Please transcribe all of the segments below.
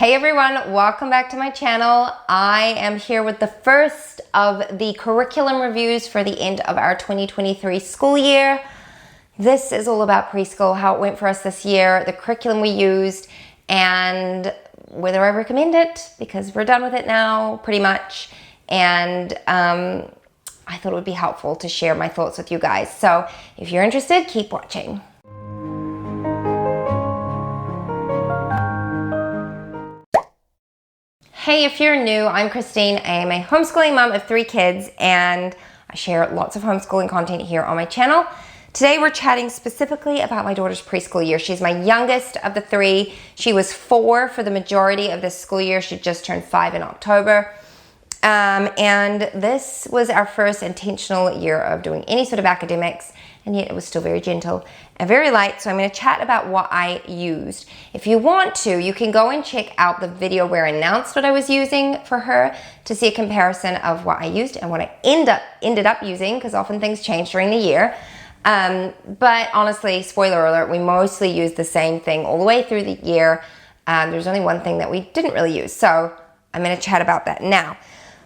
Hey everyone, welcome back to my channel. I am here with the first of the curriculum reviews for the end of our 2023 school year. This is all about preschool, how it went for us this year, the curriculum we used, and whether I recommend it, because we're done with it now, pretty much. And I thought it would be helpful to share my thoughts with you guys. So if you're interested, keep watching. Hey, if you're new, I'm Christine. I am a homeschooling mom of 3 kids, and I share lots of homeschooling content here on my channel. Today we're chatting specifically about my daughter's preschool year. She's my youngest of the 3. She was 4 for the majority of this school year. She just turned 5 in October. And this was our first intentional year of doing any sort of academics, and yet it was still very gentle and very light. So I'm going to chat about what I used. If you want to, you can go and check out the video where I announced what I was using for her to see a comparison of what I used and what I ended up using, because often things change during the year. But honestly, spoiler alert, we mostly used the same thing all the way through the year. There's only one thing that we didn't really use. So I'm going to chat about that now.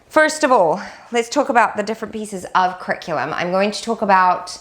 First of all, let's talk about the different pieces of curriculum. I'm going to talk about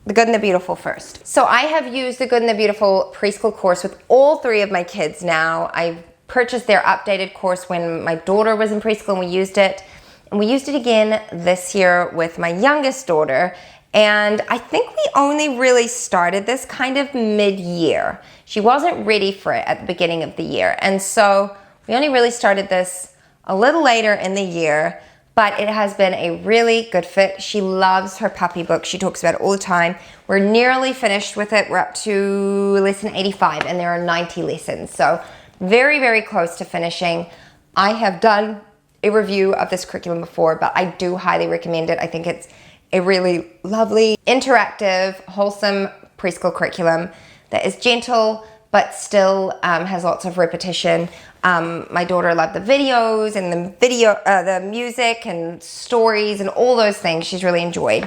the Good and the Beautiful first. So I have used the Good and the Beautiful preschool course with all 3 of my kids now. I purchased their updated course when my daughter was in preschool and we used it. And we used it again this year with my youngest daughter. And I think we only really started this kind of mid-year. She wasn't ready for it at the beginning of the year. And so we only really started this a little later in the year, but it has been a really good fit. She loves her puppy book. She talks about it all the time. We're nearly finished with it. We're up to lesson 85 and there are 90 lessons. So very, very close to finishing. I have done a review of this curriculum before, but I do highly recommend it. I think it's a really lovely, interactive, wholesome preschool curriculum that is gentle, but still has lots of repetition. My daughter loved the videos and the music and stories and all those things she's really enjoyed.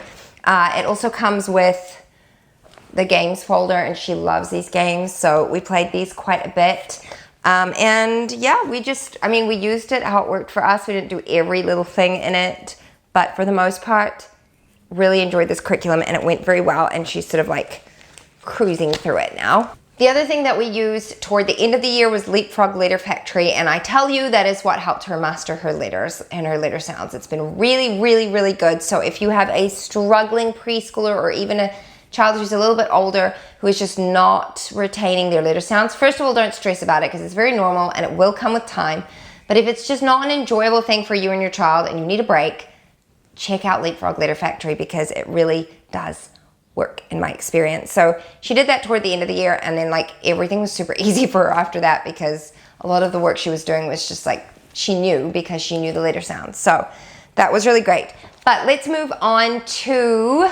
It also comes with the games folder, and she loves these games, so we played these quite a bit. And yeah, we used it how it worked for us. We didn't do every little thing in it, but for the most part, really enjoyed this curriculum, and it went very well, and she's sort of like cruising through it now. The other thing that we used toward the end of the year was Leapfrog Letter Factory, and I tell you, that is what helped her master her letters and her letter sounds. It's been really, really, really good. So if you have a struggling preschooler or even a child who's a little bit older who is just not retaining their letter sounds, first of all, don't stress about it, because it's very normal and it will come with time. But if it's just not an enjoyable thing for you and your child and you need a break, check out Leapfrog Letter Factory, because it really does work in my experience. So she did that toward the end of the year, and then like everything was super easy for her after that, because a lot of the work she was doing was just like she knew, because she knew the letter sounds. So that was really great. But let's move on to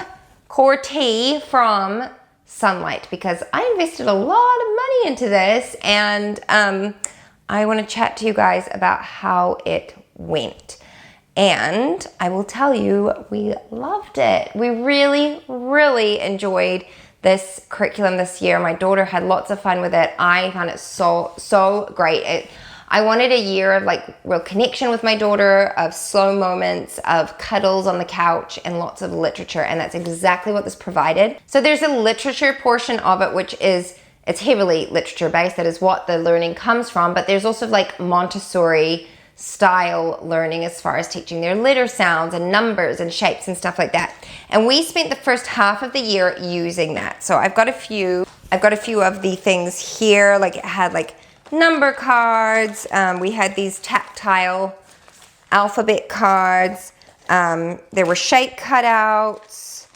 Core T from Sonlight, because I invested a lot of money into this, and I want to chat to you guys about how it went. And I will tell you, we loved it. We really, really enjoyed this curriculum this year. My daughter had lots of fun with it. I found it so great. I wanted a year of like real connection with my daughter, of slow moments, of cuddles on the couch, and lots of literature. And that's exactly what this provided. So there's a literature portion of it, which is, it's heavily literature based. That is what the learning comes from. But there's also like Montessori style learning as far as teaching their letter sounds and numbers and shapes and stuff like that. And we spent the first half of the year using that. So I've got a few of the things here. Like it had like number cards. We had these tactile alphabet cards. There were shape cutouts,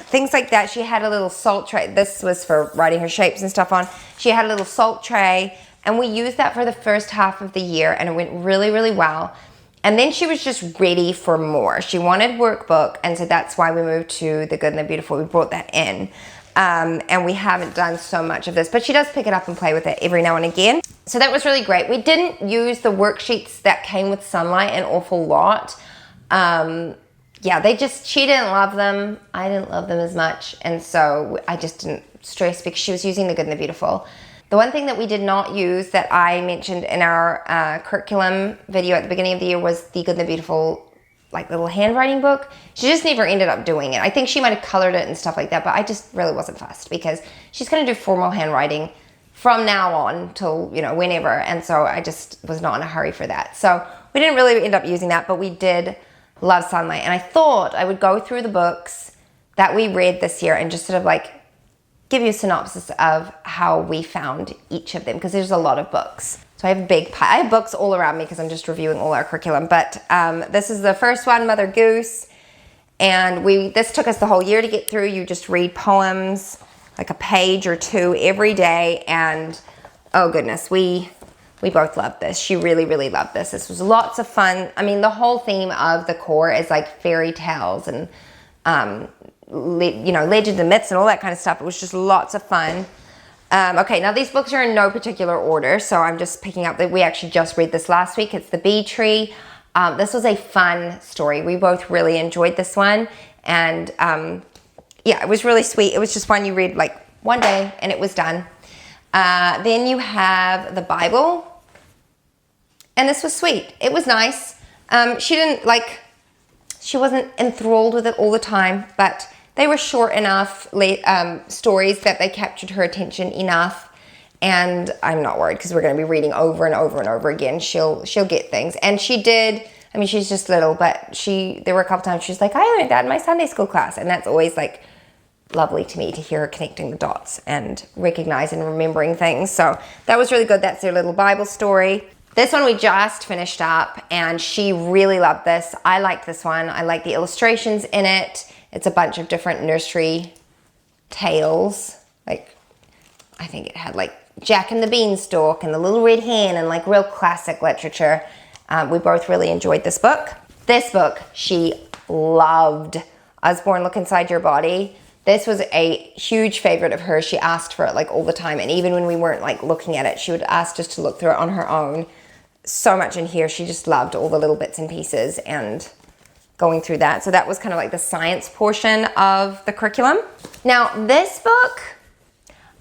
things like that. She had a little salt tray. This was for writing her shapes and stuff on. She had a little salt tray. And we used that for the first half of the year, and it went really, really well. And then she was just ready for more. She wanted workbook, and so that's why we moved to the Good and the Beautiful. We brought that in. And we haven't done so much of this, but she does pick it up and play with it every now and again. So that was really great. We didn't use the worksheets that came with Sonlight an awful lot. Yeah, she didn't love them. I didn't love them as much. And so I just didn't stress, because she was using the Good and the Beautiful. The one thing that we did not use that I mentioned in our curriculum video at the beginning of the year was the Good The Beautiful like little handwriting book. She just never ended up doing it. I think she might have colored it and stuff like that, but I just really wasn't fussed because she's going to do formal handwriting from now on till, you know, whenever. And so I just was not in a hurry for that. So we didn't really end up using that, but we did love Sonlight. And I thought I would go through the books that we read this year and just sort of like give you a synopsis of how we found each of them, because there's a lot of books. So I have a big pile. I have books all around me because I'm just reviewing all our curriculum. But this is the first one, Mother Goose. And this took us the whole year to get through. You just read poems, like a page or two every day. And oh goodness, we both loved this. She really, really loved this. This was lots of fun. I mean, the whole theme of the core is like fairy tales and, you know, legends and myths and all that kind of stuff. It was just lots of fun. Okay, now these books are in no particular order, so I'm just picking up that we actually just read this last week. It's The Bee Tree. This was a fun story. We both really enjoyed this one, and yeah, it was really sweet. It was just one you read like one day and it was done. Then you have the Bible, and this was sweet. It was nice. She wasn't enthralled with it all the time, but they were short enough stories that they captured her attention enough. And I'm not worried because we're going to be reading over and over and over again. She'll get things. And she did. I mean, she's just little, but there were a couple times she's like, I learned that in my Sunday school class. And that's always like lovely to me to hear her connecting the dots and recognizing and remembering things. So that was really good. That's their little Bible story. This one we just finished up, and she really loved this. I liked this one. I like the illustrations in it. It's a bunch of different nursery tales. Like, I think it had like Jack and the Beanstalk and the Little Red Hen and like real classic literature. We both really enjoyed this book. This book she loved. Osborne, Look Inside Your Body. This was a huge favorite of hers. She asked for it like all the time. And even when we weren't like looking at it, she would ask us to look through it on her own. So much in here. She just loved all the little bits and pieces and going through that. So that was kind of like the science portion of the curriculum. Now this book,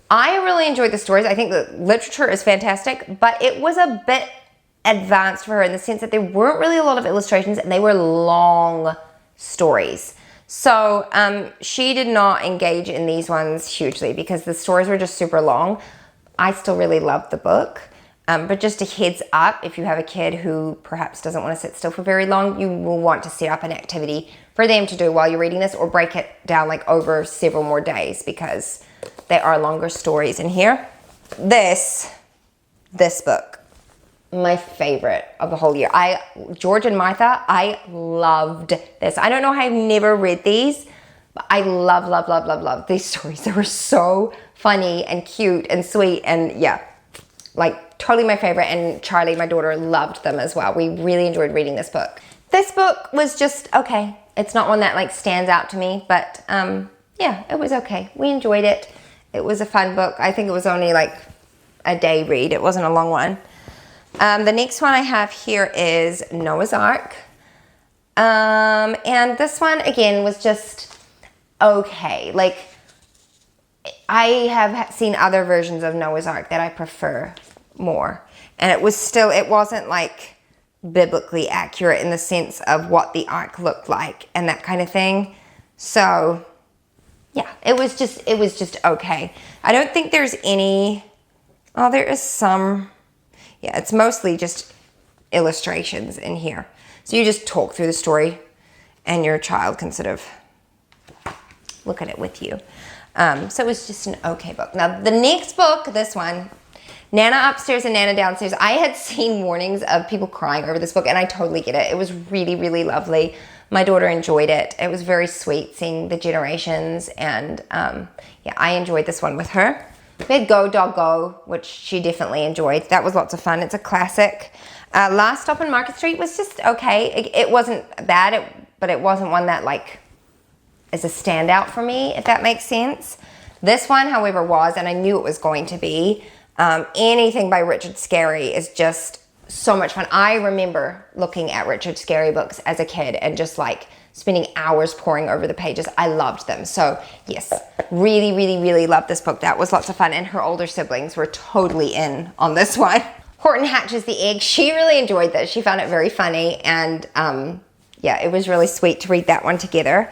I really enjoyed the stories. I think the literature is fantastic, but it was a bit advanced for her in the sense that there weren't really a lot of illustrations and they were long stories. So she did not engage in these ones hugely because the stories were just super long. I still really loved the book. But just a heads up, if you have a kid who perhaps doesn't want to sit still for very long, you will want to set up an activity for them to do while you're reading this, or break it down like over several more days because there are longer stories in here. This book, my favorite of the whole year. George and Martha, I loved this. I don't know how I've never read these, but I love these stories. They were so funny and cute and sweet, and yeah, like totally my favorite. And Charlie, my daughter, loved them as well. We really enjoyed reading this book. This book was just okay. It's not one that like stands out to me, but yeah, it was okay. We enjoyed it. It was a fun book. I think it was only like a day read. It wasn't a long one. The next one I have here is Noah's Ark. And this one again was just okay. Like, I have seen other versions of Noah's Ark that I prefer more. And it wasn't like biblically accurate in the sense of what the ark looked like and that kind of thing. So yeah, it was just okay. I don't think there's any, oh, there is some, yeah, it's mostly just illustrations in here. So you just talk through the story and your child can sort of look at it with you. So it was just an okay book. Now the next book, this one, Nana Upstairs and Nana Downstairs. I had seen warnings of people crying over this book, and I totally get it. It was really, really lovely. My daughter enjoyed it. It was very sweet seeing the generations, and yeah, I enjoyed this one with her. We had Go Dog Go, which she definitely enjoyed. That was lots of fun. It's a classic. Last Stop on Market Street was just okay. It wasn't bad, but it wasn't one that like is a standout for me, if that makes sense. This one, however, was, and I knew it was going to be. Anything by Richard Scarry is just so much fun. I remember looking at Richard Scarry books as a kid and just like spending hours poring over the pages. I loved them. So yes, really, really, really loved this book. That was lots of fun. And her older siblings were totally in on this one. Horton Hatches the Egg. She really enjoyed this. She found it very funny. And yeah, it was really sweet to read that one together.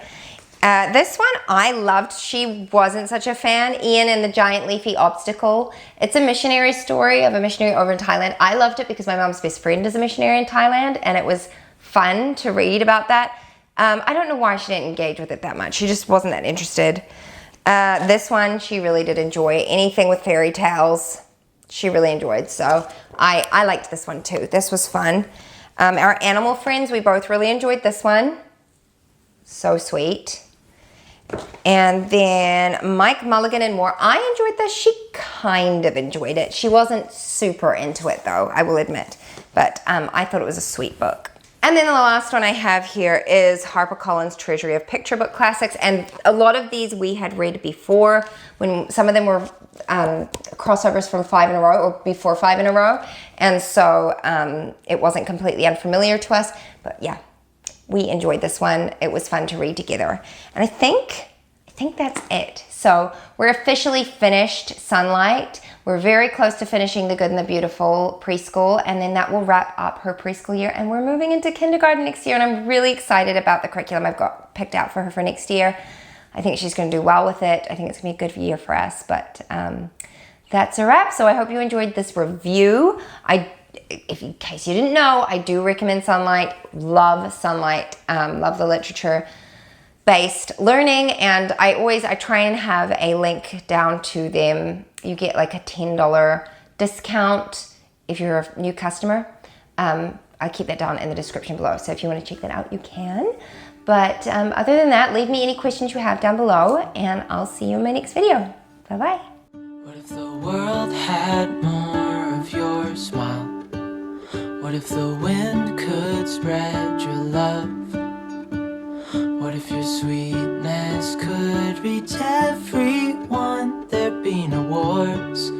This one I loved. She wasn't such a fan. Ian and the Giant Leafy Obstacle. It's a missionary story of a missionary over in Thailand. I loved it because my mom's best friend is a missionary in Thailand, and it was fun to read about that. I don't know why she didn't engage with it that much. She just wasn't that interested. This one she really did enjoy. Anything with fairy tales, she really enjoyed. So I liked this one too. This was fun. Our Animal Friends, we both really enjoyed this one. So sweet. And then Mike Mulligan and More. I enjoyed this. She kind of enjoyed it. She wasn't super into it though, I will admit. But I thought it was a sweet book. And then the last one I have here is HarperCollins Treasury of Picture Book Classics. And a lot of these we had read before, when some of them were crossovers from 5 in a row or before 5 in a row. And so it wasn't completely unfamiliar to us. But yeah, we enjoyed this one. It was fun to read together. And I think that's it. So we're officially finished Sonlight. We're very close to finishing the Good and the Beautiful Preschool, and then that will wrap up her preschool year, and we're moving into kindergarten next year, and I'm really excited about the curriculum I've got picked out for her for next year. I think she's going to do well with it. I think it's going to be a good year for us, but that's a wrap. So I hope you enjoyed this review. In case you didn't know, I do recommend Sonlight. Love Sonlight. Love the literature-based learning, and I try and have a link down to them. You get like a $10 discount if you're a new customer. I'll keep that down in the description below, so if you want to check that out, you can. But other than that, leave me any questions you have down below, and I'll see you in my next video. Bye-bye. What if the world had more of your smile? What if the wind could spread your love? What if your sweetness could reach everyone? There'd be no wars,